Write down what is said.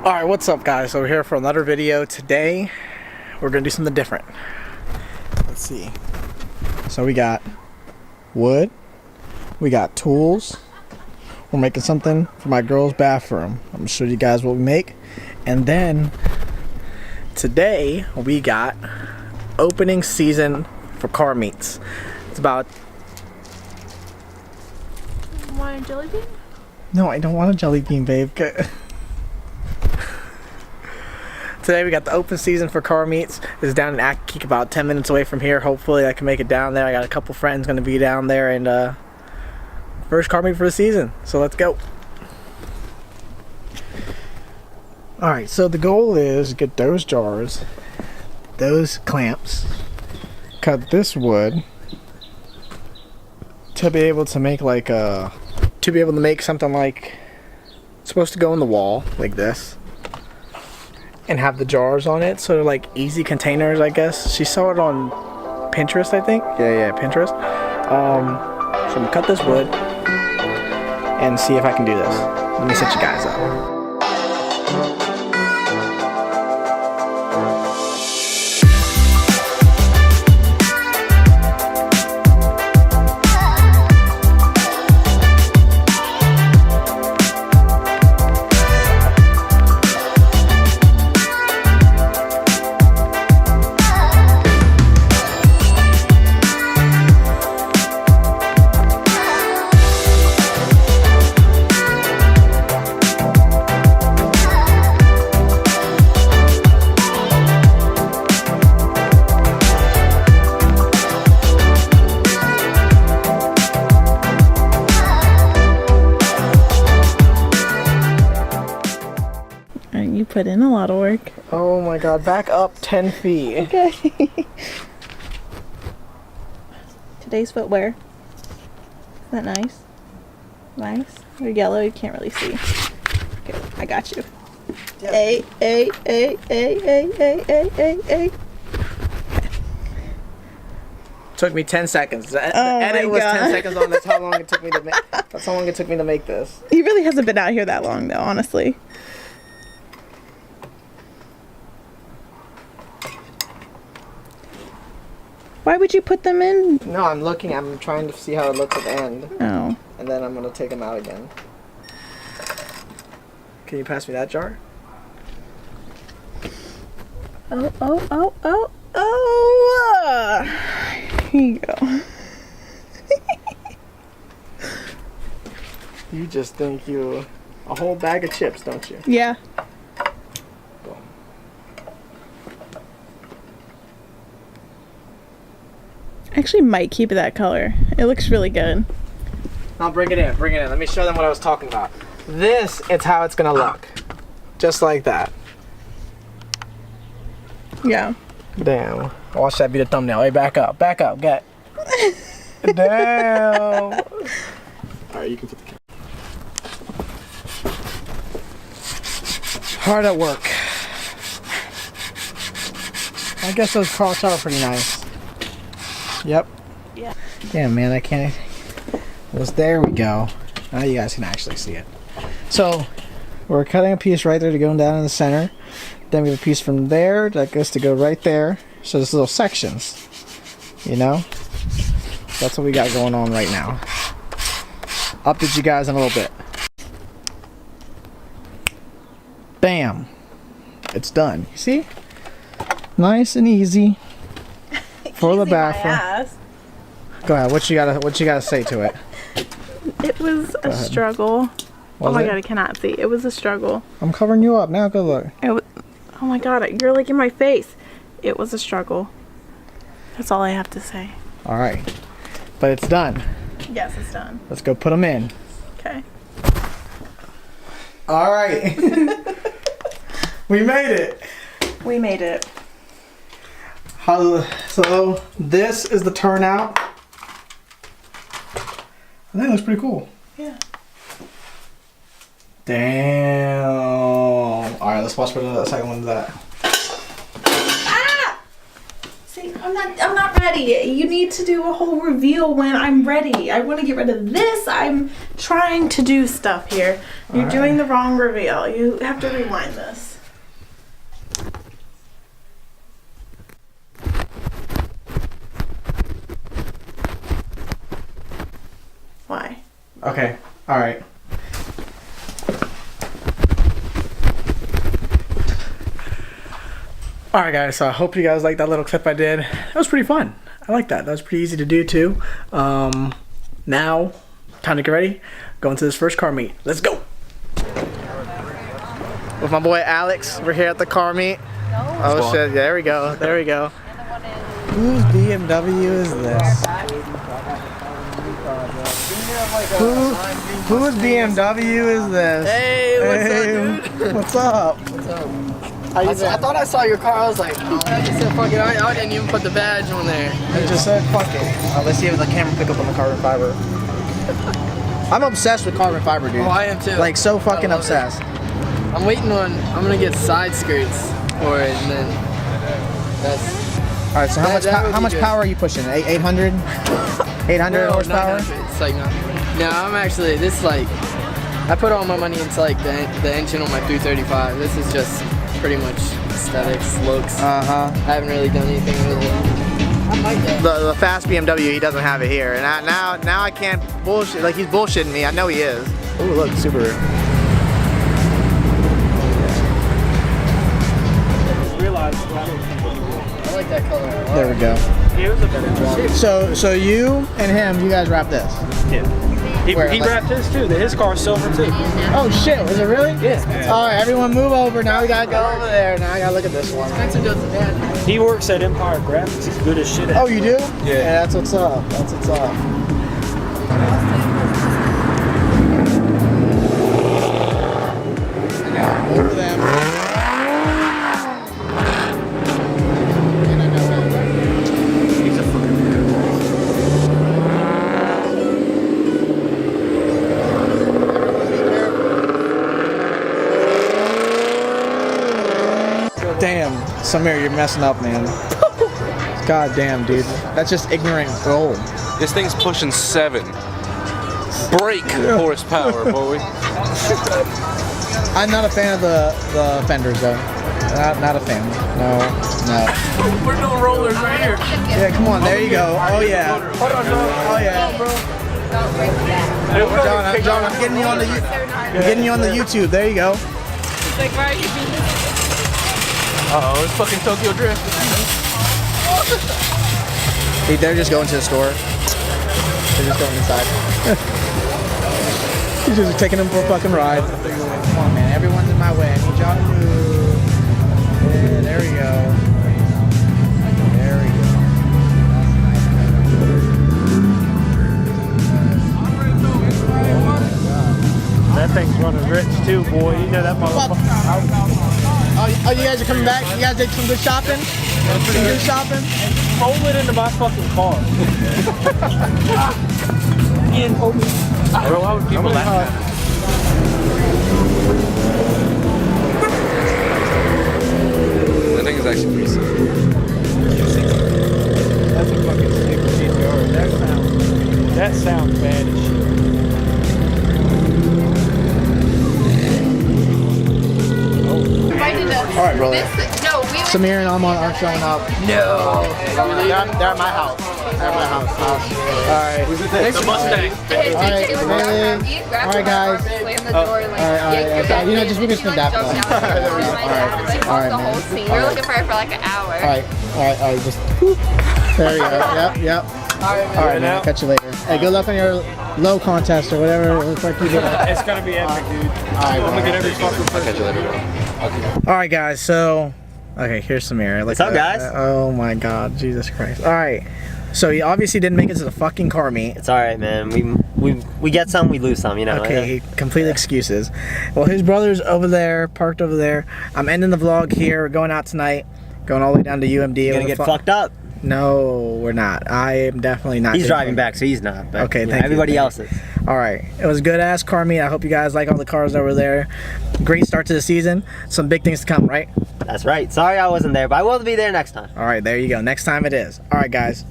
Alright, what's up guys? So we're here for another video. Today we're gonna do something different. Let's see. So we got wood, we got tools, we're making something for my girl's bathroom. I'm gonna show you guys what we make. And then today we got opening season for car meets. It's about... Want a jelly bean? No, I don't want a jelly bean, babe. Today we got the open season for car meets. It's down in Accokeek, about 10 minutes away from here. Hopefully I can make it down there. I got a couple friends gonna be down there, and first car meet for the season. So let's go. Alright, so the goal is to get those jars, those clamps, cut this wood to be able to make like something like it's supposed to go in the wall like this. And have the jars on it, so they're like easy containers, I guess. She saw it on Pinterest, I think. Yeah, Pinterest. So I'm gonna cut this wood and see if I can do this. Let me set you guys up. You put in a lot of work. Oh my god, back up 10 feet. Okay. Today's footwear. Is that nice? Nice? Or yellow, you can't really see. Okay, I got you. Yeah. A. Took me 10 seconds. The Oh edit my was God. 10 seconds on. That's how long it took me to make. That's how long it took me to make this. He really hasn't been out here that long, though, honestly. Why would you put them in? No, I'm trying to see how it looks at the end. Oh. And then I'm gonna take them out again. Can you pass me that jar? Oh. Here you go. You just think you a whole bag of chips, don't you? Yeah. Boom. I actually might keep it that color. It looks really good. I'll bring it in. Let me show them what I was talking about. This is how it's gonna look. Just like that. Yeah. Damn. Watch that be the thumbnail. Hey, back up, get. Damn. Alright, you can put the camera. Hard at work. I guess those cross are pretty nice. Yep. Yeah. Damn, man, I can't. There we go. Now you guys can actually see it. So, we're cutting a piece right there to go down in the center. Then we have a piece from there that goes to go right there. So there's little sections. You know? That's what we got going on right now. Update you guys in a little bit. Bam. It's done. You see? Nice and easy. For the bathroom. Go ahead. What you gotta say to it? It was a struggle. Oh my god, I cannot see. It was a struggle. I'm covering you up now. Go look. Oh my god, you're like in my face. It was a struggle. That's all I have to say. All right, but it's done. Yes, it's done. Let's go put them in. Okay. All right. We made it. We made it. So this is the turnout. I think it looks pretty cool. Yeah. Damn. All right, let's watch for the second one of that. Ah! See, I'm not ready. You need to do a whole reveal when I'm ready. I want to get rid of this. I'm trying to do stuff here. You're doing the wrong reveal. You have to rewind this. Why? Okay. All right. All right, guys. So I hope you guys liked that little clip I did. That was pretty fun. I like that. That was pretty easy to do too. Now, time to get ready. Go into this first car meet. Let's go. With my boy Alex, we're here at the car meet. Oh shit! There we go. There we go. Whose BMW is this? Whose BMW is this? Hey, what's up, dude? What's up? What's up? How you I doing? thought I saw your car. I was like, oh, I just said, fuck it. I didn't even put the badge on there. I just said fuck it. Let's see if the camera pick up on the carbon fiber. I'm obsessed with carbon fiber, dude. Oh, I am too. Like so fucking I love it. obsessed. I'm waiting on. I'm gonna get side skirts for it, and then that's. All right. So how That would how be much good. power are you pushing? 800? 800 No, horsepower? 900. It's like not. No, I'm actually. This is like. I put all my money into like the engine on my 335. This is just pretty much aesthetics, looks. Uh huh. I haven't really done anything with it. I might get. The fast BMW, he doesn't have it here, and now I can't bullshit. Like he's bullshitting me. I know he is. Ooh, look, Subaru. I like that color. a lot. There we go. It was a better job. So you and him, you guys wrap this. Yeah. He Where, like- wrapped his too. His car's silver too. Oh shit, was it really? Yeah. All right, everyone move over. Now we gotta go over there. Now I gotta look at this one. Spencer does the bad. He works at Empire Graphics. He's good as shit at Oh, you do? Yeah. That's what's up. That's what's up. Over them. He's a fucking Damn, Samir, you're messing up, man. God damn, dude. That's just ignorant gold. This thing's pushing 7. Brake horsepower, boy. I'm not a fan of the fenders, though. Not a fan. No. We're doing rollers right here. Yeah, come on. There you go. Oh yeah. Oh yeah. John, I'm getting you on the YouTube. There you go. Like, why are you being Uh-oh, it's fucking Tokyo Drift. They're just going to the store. They're just going inside. He's just taking them for a fucking ride. Come on, man. Everyone's in my way. I need y'all to move. Yeah, there we go. There we go. That thing's running rich too, boy. You know that motherfucker. Oh, you guys are coming back? You guys did some good shopping? Some good shopping? Roll it into my fucking car. Ian, hold me. Bro, I would people laughing. That thing is actually pretty sick. That's a fucking sick GTR. That sounds bad as shit. All right, brother. No, we Samir and Almond aren't showing up. No. They're at my house. They're at my house. All right. The Mustang. All right, guys. slam the door like Okay. You know, just we're just gonna dap jump them. down the door, like, All right, the man. whole scene. We were looking for her for like an hour. All right. Just there you go. Yep. All right, man. I'll catch you later. Hey, good luck on your low contest or whatever. It looks like you did. It's gonna be epic, dude. All right, I'm gonna get every fucking I'll catch you later, bro. All right, guys. So, okay, here's Samir. What's up, guys? Oh my God, Jesus Christ! All right. So he obviously didn't make it to the fucking car meet. It's all right, man. We get some, we lose some, you know. Okay, complete excuses. Well, his brother's over there, parked over there. I'm ending the vlog here. We're going out tonight, going all the way down to UMD. You're gonna get fucked up. No, we're not. I am definitely not. He's getting driving fucked. back, so he's not. But, Okay, you know, thank you, everybody thank else is. All right, it was a good ass car meet. I hope you guys like all the cars that were there. Great start to the season. Some big things to come, right? That's right. Sorry I wasn't there, but I will be there next time. All right, there you go. Next time it is. All right, guys.